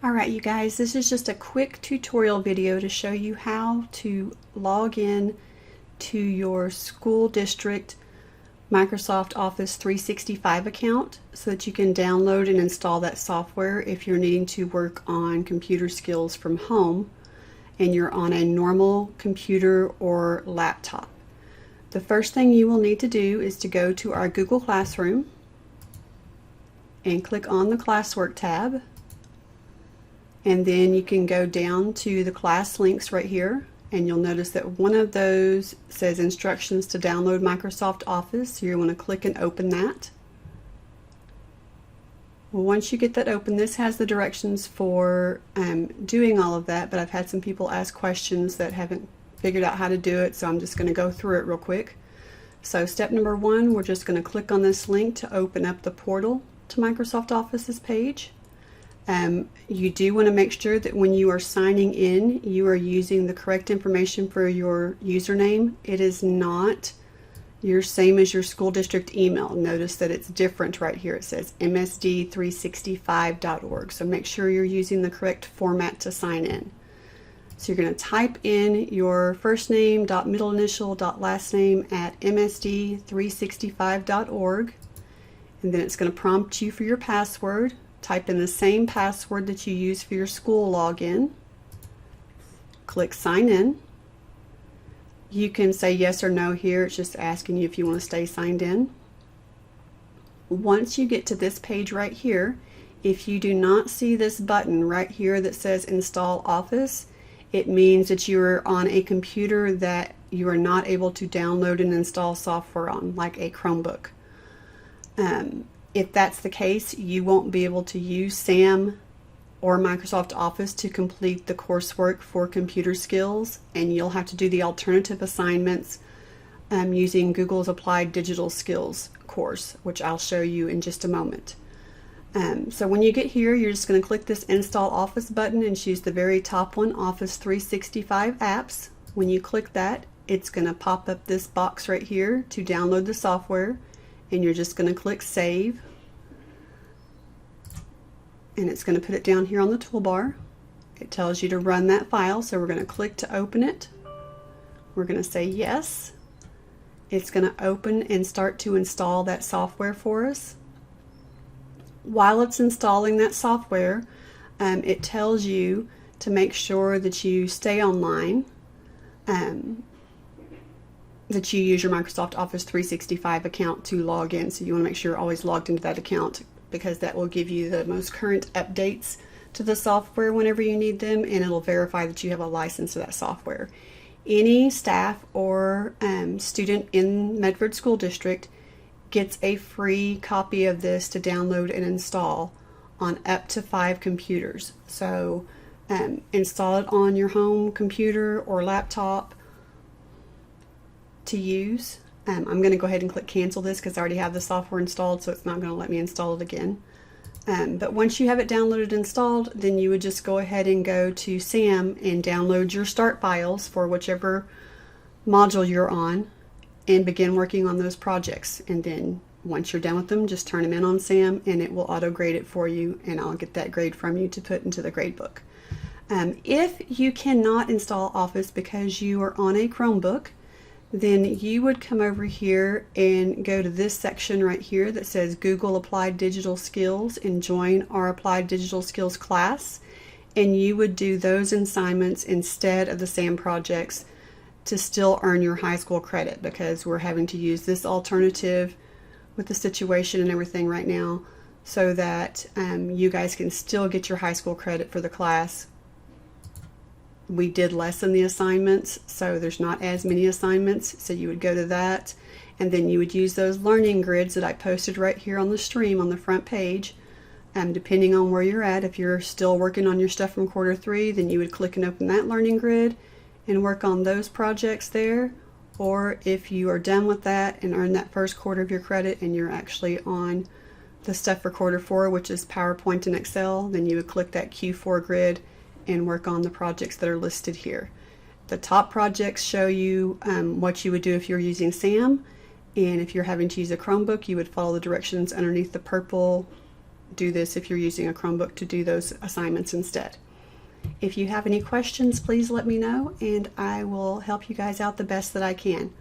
Alright you guys, this is just a quick tutorial video to show you how to log in to your school district Microsoft Office 365 account so that you can download and install that software if you're needing to work on computer skills from home and you're on a normal computer or laptop. The first thing you will need to do is to go to our Google Classroom and click on the Classwork tab. And then you can go down to the class links right here, and you'll notice that one of those says instructions to download Microsoft Office. So you want to click and open that. Well, once you get that open, this has the directions for doing all of that, but I've had some people ask questions that haven't figured out how to do it, so I'm just going to go through it real quick. So step number one, we're just going to click on this link to open up the portal to Microsoft Office's page. You do want to make sure that when you are signing in, you are using the correct information for your username. It is not your same as your school district email. Notice that it's different right here. It says msd365.org. So make sure you're using the correct format to sign in. So you're going to type in your first name, middle initial, last name at msd365.org. And then it's going to prompt you for your password. Type in the same password that you use for your school login. Click sign in. You can say yes or no here. It's just asking you if you want to stay signed in. Once you get to this page right here, if you do not see this button right here that says install Office, it means that you are on a computer that you are not able to download and install software on, like a Chromebook. If that's the case, you won't be able to use SAM or Microsoft Office to complete the coursework for computer skills, and you'll have to do the alternative assignments using Google's Applied Digital Skills course, which I'll show you in just a moment. So when you get here, you're just going to click this Install Office button and choose the very top one, Office 365 Apps. When you click that, it's going to pop up this box right here to download the software. And you're just going to click Save, and it's going to put it down here on the toolbar. It tells you to run that file, so we're going to click to open it. We're going to say yes. It's going to open and start to install that software for us. While it's installing that software, it tells you to make sure that you stay online, that you use your Microsoft Office 365 account to log in. So you want to make sure you're always logged into that account, because that will give you the most current updates to the software whenever you need them, and it'll verify that you have a license to that software. Any staff or student in Medford School District gets a free copy of this to download and install on up to 5 computers. So install it on your home computer or laptop to use. I'm going to go ahead and click cancel this because I already have the software installed, so it's not going to let me install it again. But once you have it downloaded and installed, then you would just go ahead and go to SAM and download your start files for whichever module you're on and begin working on those projects. And then once you're done with them, just turn them in on SAM and it will auto grade it for you, and I'll get that grade from you to put into the grade book. If you cannot install Office because you are on a Chromebook, then you would come over here and go to this section right here that says Google Applied Digital Skills and join our Applied Digital Skills class, and you would do those assignments instead of the SAM projects to still earn your high school credit, because we're having to use this alternative with the situation and everything right now so that you guys can still get your high school credit for the class. We did lessen the assignments, so there's not as many assignments, so you would go to that, and then you would use those learning grids that I posted right here on the stream on the front page. Depending on where you're at, if you're still working on your stuff from quarter 3, then you would click and open that learning grid and work on those projects there. Or if you are done with that and earn that first quarter of your credit and you're actually on the stuff for quarter 4, which is PowerPoint and Excel, then you would click that Q4 grid and work on the projects that are listed here. The top projects show you what you would do if you're using SAM, and if you're having to use a Chromebook, you would follow the directions underneath the purple do this if you're using a Chromebook to do those assignments instead. If you have any questions, please let me know and I will help you guys out the best that I can.